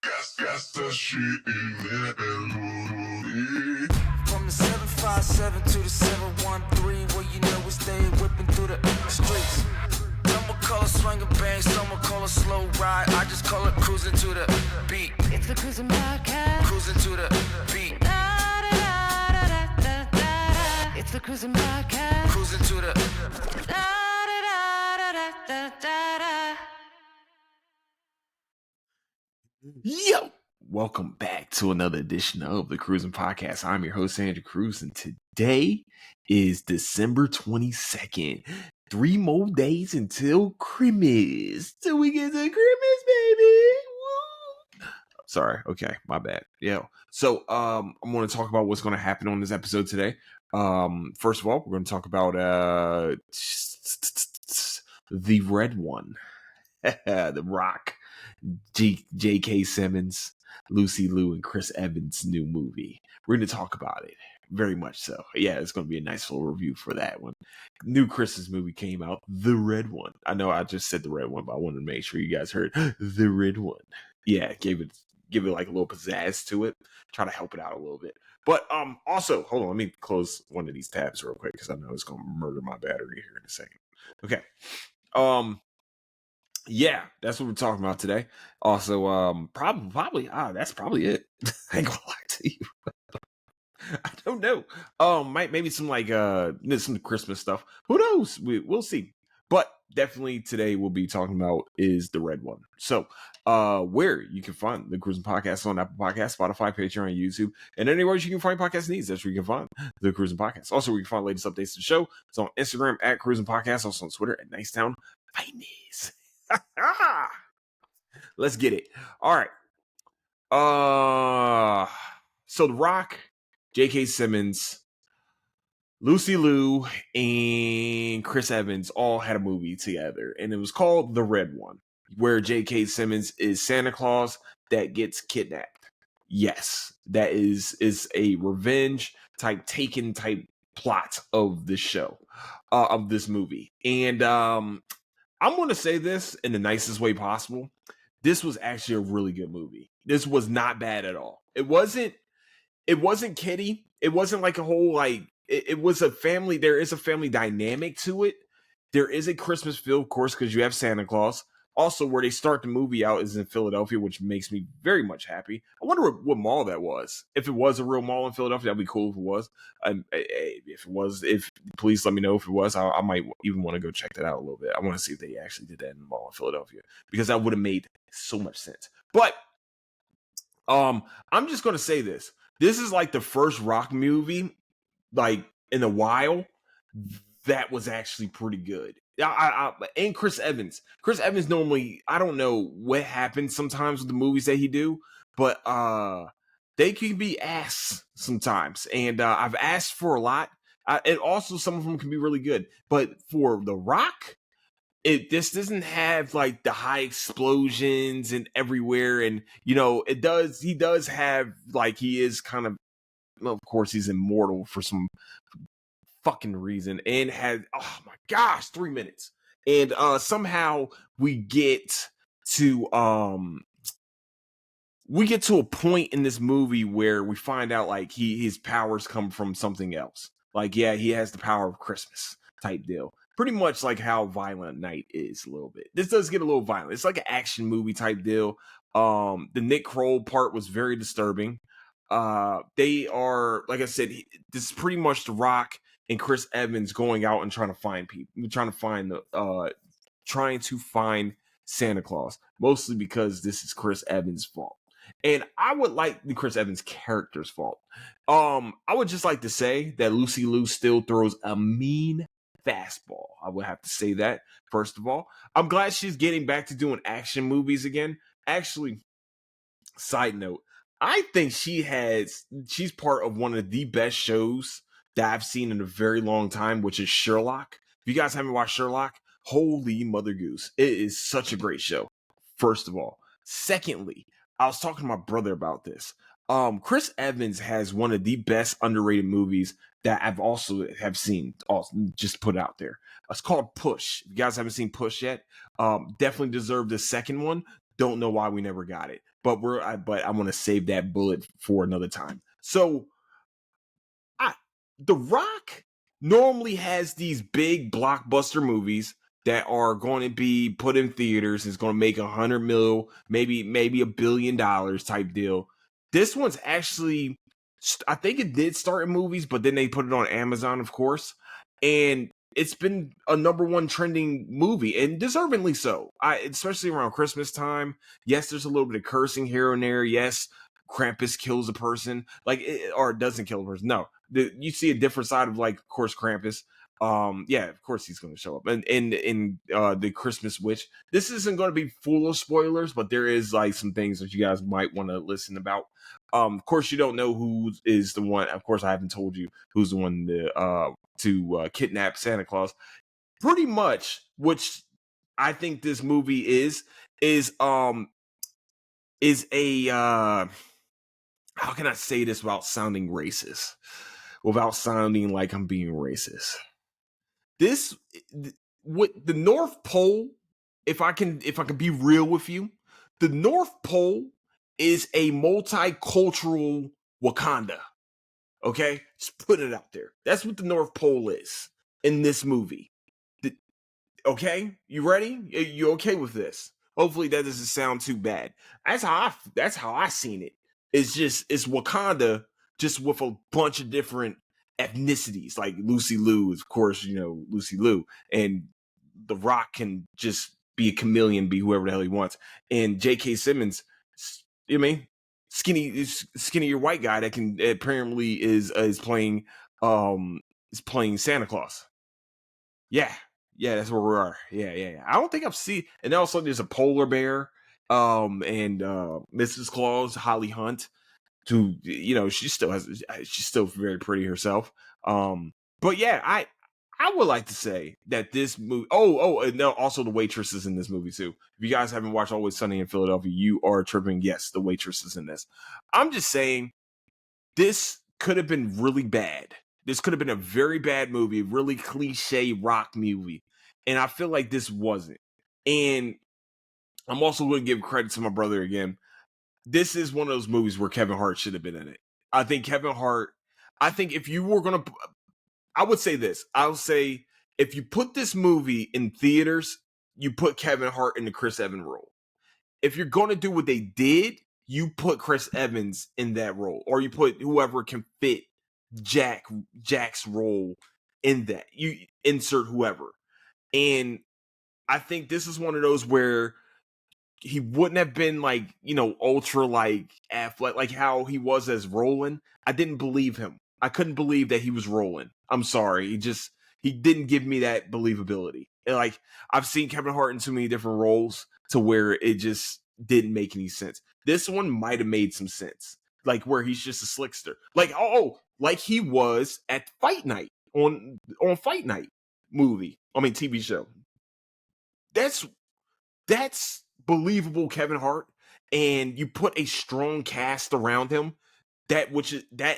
Got the shit in it. From the 757 to the 713, where you know we stay whipping through the streets. Some will call it swing and bang, some will call it slow ride. I just call it cruising to the beat. It's the Cruising Podcast. Cruising to the beat. Da, da, da, da, da, da, da. It's the Cruising Podcast. Cruising to the Da, da, da, da, da, da, da. Yo, welcome back to another edition of the Cruising Podcast. I'm your host, Andrew Cruz, and today is December 22nd. 3 more days until Christmas. Till we get to Christmas, baby. Woo! Sorry, okay, my bad. Yeah. So I'm going to talk about what's going to happen on this episode today. First of all, we're going to talk about the red one. The Rock. J.K. Simmons, Lucy Liu, and Chris Evans' new movie. We're going to talk about it. Very much so. Yeah, it's going to be a nice little review for that one. New Chris's movie came out, The Red One. I know I just said The Red One, but I wanted to make sure you guys heard The Red One. Yeah, give it like a little pizzazz to it. Try to help it out a little bit. But also, hold on, let me close one of these tabs real quick because I know it's going to murder my battery here in a second. Okay. Yeah, that's what we're talking about today. Also, probably, that's probably it. I ain't gonna lie to you. I don't know. Maybe some some Christmas stuff. Who knows? We'll see. But definitely today we'll be talking about is the red one. So, where you can find the Cruising Podcast on Apple Podcasts, Spotify, Patreon, YouTube, and anywhere you can find podcast needs. That's where you can find the Cruising Podcast. Also, we can find latest updates to the show. It's on Instagram at Cruising Podcast. Also on Twitter at Nicetown Finest. Let's get it. All right. So The Rock, J.K. Simmons, Lucy Liu, and Chris Evans all had a movie together, and it was called The Red One, where J.K. Simmons is Santa Claus that gets kidnapped. Yes, that is a revenge type, Taken type plot of the show, of this movie, and I'm going to say this in the nicest way possible. This was actually a really good movie. This was not bad at all. It wasn't kiddie. It wasn't like a whole, it was a family. There is a family dynamic to it. There is a Christmas feel, of course, because you have Santa Claus. Also, where they start the movie out is in Philadelphia, which makes me very much happy. I wonder what mall that was. If it was a real mall in Philadelphia, that'd be cool if it was. If please let me know if it was. I might even want to go check that out a little bit. I want to see if they actually did that in the mall in Philadelphia, because that would have made so much sense. But I'm just gonna say this. This is like the first Rock movie, like in a while, that was actually pretty good. And Chris Evans. Chris Evans normally, I don't know what happens sometimes with the movies that he do, but they can be ass sometimes. And I've asked for a lot. And also some of them can be really good. But for The Rock, this doesn't have like the high explosions and everywhere. And, he does have, like, he is kind of, well, of course, he's immortal for some fucking reason, and had, oh my gosh, 3 minutes. And somehow we get to a point in this movie where we find out like his powers come from something else. Like, yeah, he has the power of Christmas type deal. Pretty much like how Violent Night is a little bit. This does get a little violent. It's like an action movie type deal. The Nick Kroll part was very disturbing. They are, like I said, this is pretty much The Rock and Chris Evans going out and trying to find people, trying to find Santa Claus, mostly because this is Chris Evans' fault. And I would like the Chris Evans character's fault. I would just like to say that Lucy Liu still throws a mean fastball. I would have to say that, first of all. I'm glad she's getting back to doing action movies again. Actually, side note, I think she's part of one of the best shows that I've seen in a very long time, which is Sherlock. If you guys haven't watched Sherlock, holy mother goose. It is such a great show, first of all. Secondly, I was talking to my brother about this. Chris Evans has one of the best underrated movies that I've also have seen, just put out there. It's called Push. If you guys haven't seen Push yet, definitely deserve the second one. Don't know why we never got it. but I want to save that bullet for another time. So, The Rock normally has these big blockbuster movies that are going to be put in theaters. It's going to make 100 mil, maybe $1 billion type deal. This one's actually, I think it did start in movies, but then they put it on Amazon, of course, and it's been a number one trending movie, and deservingly so. Especially around Christmas time. Yes, there's a little bit of cursing here and there. Yes, Krampus kills a person, or doesn't kill a person. No, you see a different side of, like, of course, Krampus. Yeah, of course he's going to show up, and in the Christmas Witch. This isn't going to be full of spoilers, but there is like some things that you guys might want to listen about. Of course, you don't know who is the one. Of course, I haven't told you who's the one to kidnap Santa Claus. Pretty much, which I think this movie is a how can I say this without sounding racist? Without sounding like I'm being racist. This, with the North Pole, if I can be real with you, the North Pole is a multicultural Wakanda. Okay? Just put it out there. That's what the North Pole is in this movie. Okay? You ready? You okay with this? Hopefully that doesn't sound too bad. That's how I seen it. It's Wakanda just with a bunch of different ethnicities, like Lucy Liu, of course, Lucy Liu, and The Rock can just be a chameleon, be whoever the hell he wants. And J.K. Simmons, you know what I mean, skinnier white guy that can apparently is playing Santa Claus. Yeah, that's where we are. Yeah. I don't think I've seen. And also, there's a polar bear, and Mrs. Claus, Holly Hunt, who she's still very pretty herself. But yeah, I would like to say that this movie. And no, also the waitress is in this movie too. If you guys haven't watched Always Sunny in Philadelphia, you are tripping. Yes, the waitress is in this. I'm just saying, this could have been really bad. This could have been a very bad movie, really cliche rock movie. And I feel like this wasn't. And I'm also going to give credit to my brother again. This is one of those movies where Kevin Hart should have been in it. I think if you were going to, I would say this. I'll say, if you put this movie in theaters, you put Kevin Hart in the Chris Evans role. If you're going to do what they did, you put Chris Evans in that role, or you put whoever can fit Jack's role in that. You insert whoever. And I think this is one of those where he wouldn't have been ultra athletic, like how he was as Roland. I didn't believe him. I couldn't believe that he was Roland. I'm sorry. He didn't give me that believability. And I've seen Kevin Hart in too many different roles to where it just didn't make any sense. This one might have made some sense. Like where he's just a slickster. Like he was at Fight Night on Fight Night TV show. That's believable Kevin Hart, and you put a strong cast around him. That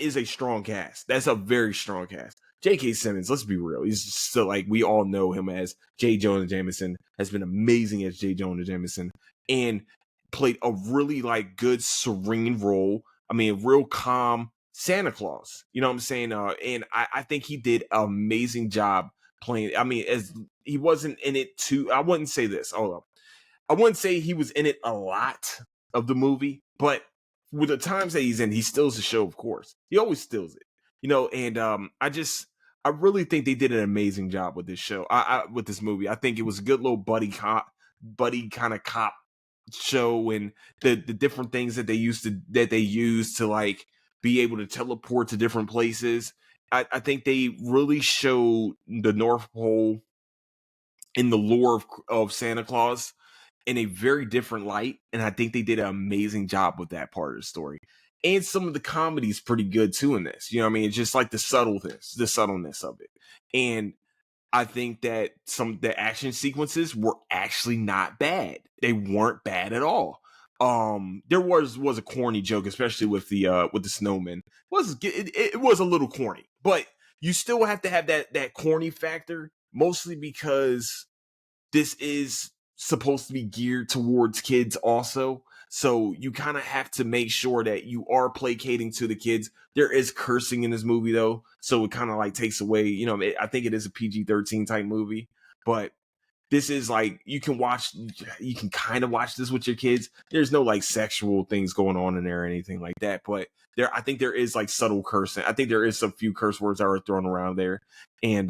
is a strong cast. That's a very strong cast. J.K. Simmons, let's be real. He's still, we all know him as J. Jonah Jameson, has been amazing as J. Jonah Jameson, and played a really good serene role. I mean, a real calm Santa Claus. You know what I'm saying? And I think he did an amazing job playing. I mean, as he wasn't in it too. I wouldn't say this. Hold up. I wouldn't say he was in it a lot of the movie, but with the times that he's in, he steals the show, of course. He always steals it. And I really think they did an amazing job with this show. With this movie. I think it was a good little buddy kind of cop show, and the different things that they used to be able to teleport to different places. I think they really showed the North Pole in the lore of Santa Claus in a very different light, and I think they did an amazing job with that part of the story. And some of the comedy is pretty good too in this. You know what I mean? It's just like the subtleness of it. And I think that some of the action sequences were actually not bad. They weren't bad at all. There was a corny joke, especially with the snowman. It was a little corny, but you still have to have that corny factor, mostly because this is supposed to be geared towards kids also. So you kind of have to make sure that you are placating to the kids. There is cursing in this movie though, so it kind of like takes away. I think it is a PG-13 type movie, but this is like you can kind of watch this with your kids. There's no like sexual things going on in there or anything like that, but I think there is like subtle cursing. I think there is some few curse words that are thrown around there, and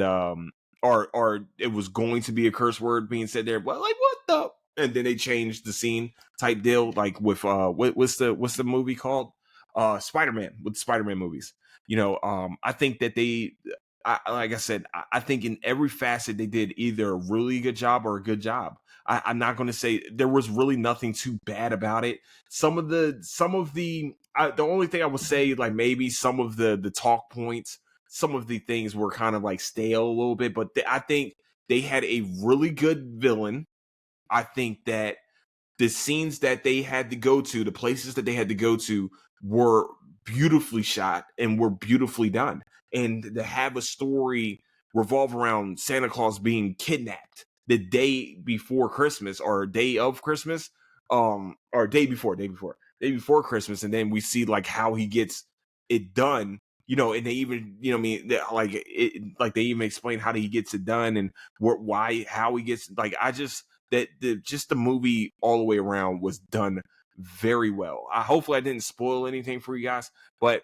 or it was going to be a curse word being said there, but like what the, and then they changed the scene type deal, like with what's the movie called, Spider-Man, with the Spider-Man movies. I think that like I said, I think in every facet they did either a really good job or a good job. I'm not going to say there was really nothing too bad about it. The only thing I would say, like maybe some of the talk points, some of the things were kind of like stale a little bit, but I think they had a really good villain. I think that the scenes that they had to go to, the places that they had to go to, were beautifully shot and were beautifully done. And to have a story revolve around Santa Claus being kidnapped the day before Christmas or day of Christmas, or day before Christmas, and then we see like how he gets it done. And they even, like they even explain how he gets it done and how he gets, like, just the movie all the way around was done very well. Hopefully I didn't spoil anything for you guys, but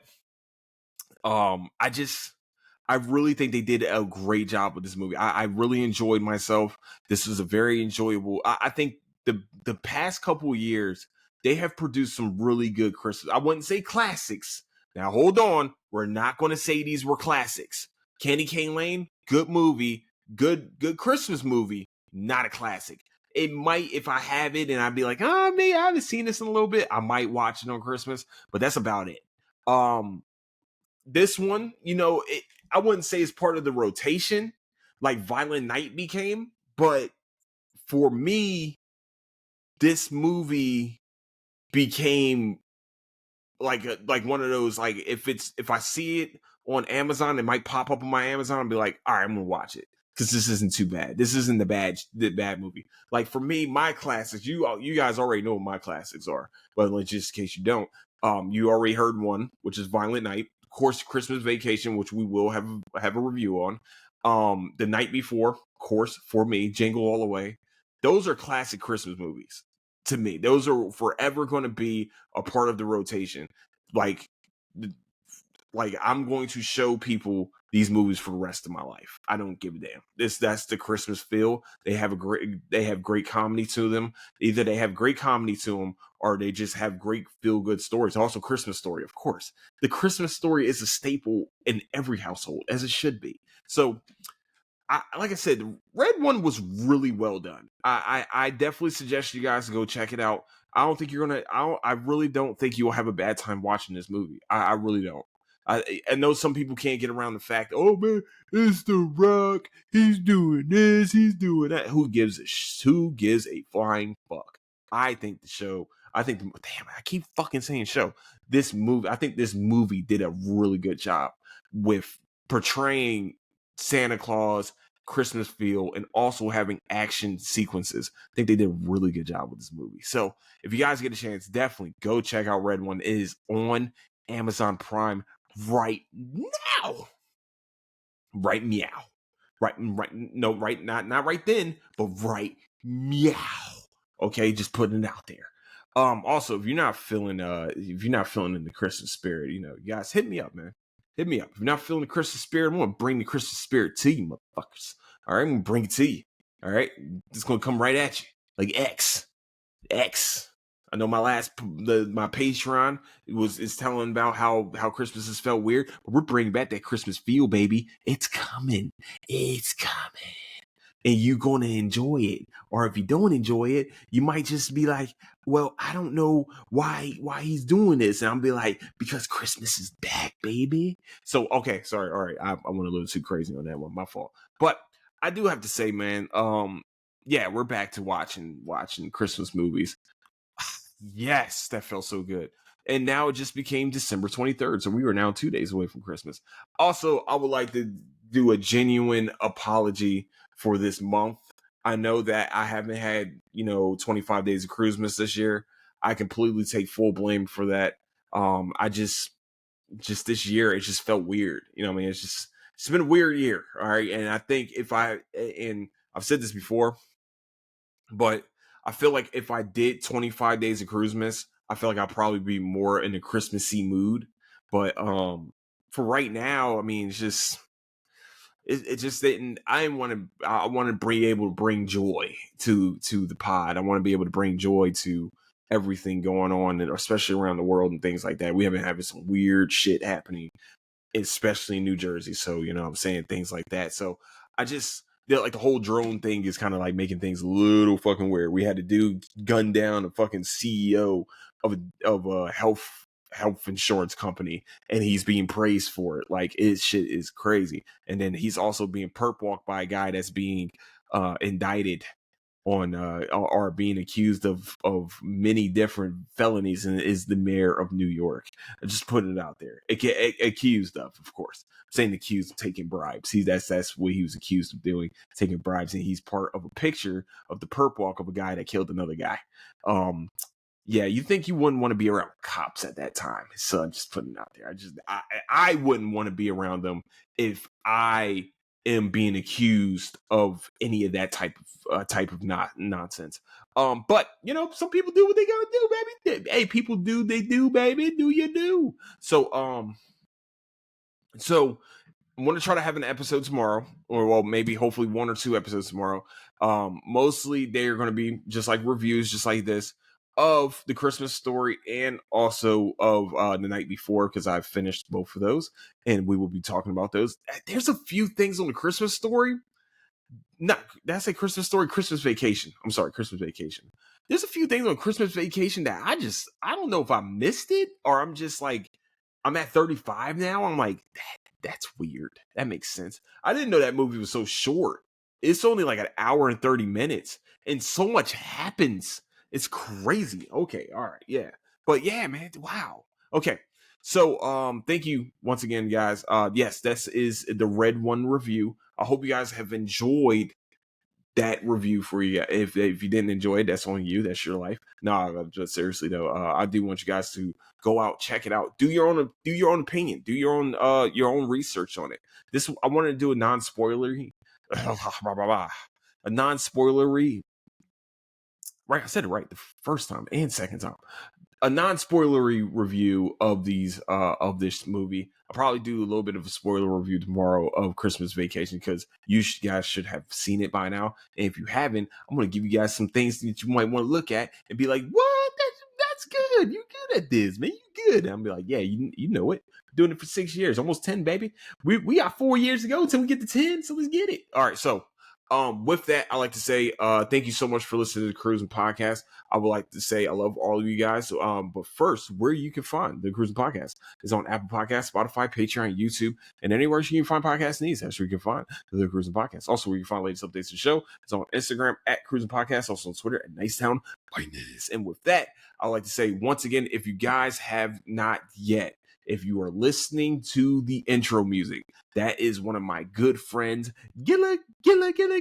I really think they did a great job with this movie. I really enjoyed myself. This was a very enjoyable. I think the past couple of years they have produced some really good Christmas. I wouldn't say classics. Now hold on, we're not going to say these were classics. Candy Cane Lane, good movie, good Christmas movie, not a classic. It might, if I have it and I'd be like, maybe I haven't seen this in a little bit, I might watch it on Christmas, but that's about it. This one, I wouldn't say it's part of the rotation like Violent Night became, but for me, this movie became like one of those, like if I see it on Amazon, it might pop up on my Amazon and be like, all right, I'm gonna watch it because this isn't too bad. This isn't the bad movie. Like for me, my classics, you guys already know what my classics are, but just in case you don't, you already heard one, which is Violent Night. Of course, Christmas Vacation, which we will have a review on. The Night Before, of course, for me, Jingle All the Way. Those are classic Christmas movies to me. Those are forever going to be a part of the rotation. Like I'm going to show people these movies for the rest of my life. I don't give a damn. That's the Christmas feel. They have great comedy to them. Either they have great comedy to them or they just have great feel good stories. Also Christmas Story, of course. The Christmas Story is a staple in every household, as it should be. So like I said, Red One was really well done. I definitely suggest you guys to go check it out. I really don't think you'll have a bad time watching this movie. I really don't. I know some people can't get around the fact, oh man, it's The Rock. He's doing this, he's doing that. Who gives a flying fuck? I think damn, I keep fucking saying show. I think this movie did a really good job with portraying Santa Claus, Christmas feel, and also having action sequences. I think they did a really good job with this movie. So if you guys get a chance, definitely go check out Red One. It is on Amazon Prime right now. Right meow. Right, no, right, not right then, but right meow. Okay, just putting it out there. Also, if you're not feeling in the Christmas spirit, you guys hit me up, man. Hit me up. If you're not feeling the Christmas spirit, I'm gonna bring the Christmas spirit to you, motherfuckers. All right, I'm gonna bring it to you. All right, it's gonna come right at you like X. I know my my Patreon is telling about how Christmas has felt weird, but we're bringing back that Christmas feel, baby. It's coming. And you're going to enjoy it. Or if you don't enjoy it, you might just be like, well, I don't know why he's doing this. And I'll be like, because Christmas is back, baby. So, okay, sorry. All right. I went a little too crazy on that one. My fault. But I do have to say, man, yeah, we're back to watching Christmas movies. Yes, that felt so good. And now it just became December 23rd. So we are now 2 days away from Christmas. Also, I would like to do a genuine apology for this month. I know that I haven't had, 25 days of Christmas this year. I completely take full blame for that. I just this year, it just felt weird. You know what I mean? It's been a weird year. All right. And I think and I've said this before, but I feel like if I did 25 days of Christmas, I feel like I'd probably be more in a Christmassy mood. But for right now, I mean, it just didn't. I want to be able to bring joy to the pod. I want to be able to bring joy to everything going on, and especially around the world and things like that. We have been having some weird shit happening, especially in New Jersey. So, you know what I'm saying, things like that. So I just like the whole drone thing is kind of like making things a little fucking weird. We had to gun down a fucking CEO of a health insurance company, and he's being praised for it. Like, it shit is crazy. And then he's also being perp walked by a guy that's being indicted on are being accused of many different felonies, and is the mayor of New York. I just put it out there. Accused of course. I'm saying accused of taking bribes. That's what he was accused of doing, taking bribes, and he's part of a picture of the perp walk of a guy that killed another guy. Yeah, you think you wouldn't want to be around cops at that time. So I'm just putting it out there. I wouldn't want to be around them if I am being accused of any of that type of nonsense. But you know, some people do what they gotta do, baby. Hey, people do they do, baby. Do you do? So I'm going to try to have an episode tomorrow, or well, maybe hopefully 1 or 2 episodes tomorrow. Mostly they're going to be just like reviews, just like this, of the Christmas Story and also of The Night Before, because I've finished both of those, and we will be talking about those. There's a few things on the Christmas Story. Not did I say Christmas Story? Christmas Vacation. I'm sorry, Christmas Vacation. There's a few things on Christmas Vacation that I don't know if I missed it, or I'm just like, I'm at 35 now. I'm like, that's weird. That makes sense. I didn't know that movie was so short. It's only like an hour and 30 minutes, and so much happens. It's crazy. Okay, all right, yeah. But yeah, man, wow. Okay. So thank you once again, guys. Yes, this is the Red One review. I hope you guys have enjoyed that review for you. If you didn't enjoy it, that's on you. That's your life. No, just seriously though, I do want you guys to go out, check it out, do your own opinion, do your own research on it. This, I wanted to do a non-spoilery, a non-spoilery. Right, I said it right the first time and second time. A non-spoilery review of this movie. I'll probably do a little bit of a spoiler review tomorrow of Christmas Vacation, because you guys should have seen it by now. And if you haven't, I'm going to give you guys some things that you might want to look at and be like, what? That's good. You good at this, man. You good. And I'll be like, yeah, you know it. Doing it for 6 years, almost 10, baby. We got 4 years to go until we get to 10, so let's get it. All right, so with that, I like to say thank you so much for listening to the Cruising Podcast. I would like to say I love all of you guys. But first, where you can find the Cruising Podcast is on Apple Podcasts, Spotify, Patreon, YouTube, and anywhere you can find podcast needs. That's where you can find the Cruising Podcast. Also, where you can find latest updates to the show is on Instagram at Cruising Podcast, also on Twitter at Nicetown Finest. And with that, I like to say once again, if you guys have not yet, if you are listening to the intro music, that is one of my good friends, Gilla Chameleon,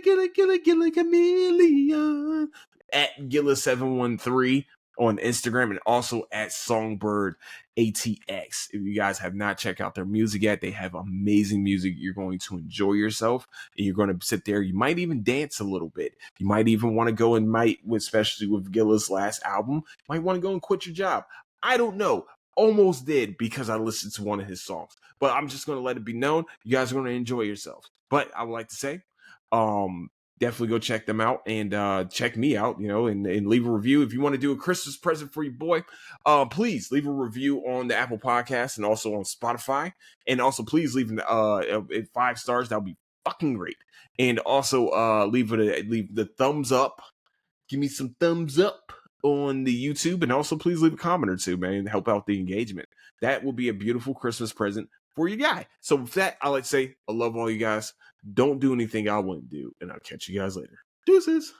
at Gilla713 on Instagram, and also at Songbird ATX. If you guys have not checked out their music yet, they have amazing music. You're going to enjoy yourself, and you're going to sit there. You might even dance a little bit. You might even want to go and especially with Gilla's last album, you might want to go and quit your job. I don't know. Almost did, because I listened to one of his songs, but I'm just going to let it be known you guys are going to enjoy yourselves. But I would like to say, definitely go check them out, and check me out, and leave a review. If you want to do a Christmas present for your boy, please leave a review on the Apple Podcast and also on Spotify, and also please leave 5 stars. That would be fucking great. And also leave the thumbs up. Give me some thumbs up on the YouTube, and also please leave a comment or two, man, and help out the engagement. That will be a beautiful Christmas present for you guy. So with that, I like to say I love all you guys. Don't do anything I wouldn't do, and I'll catch you guys later. Deuces.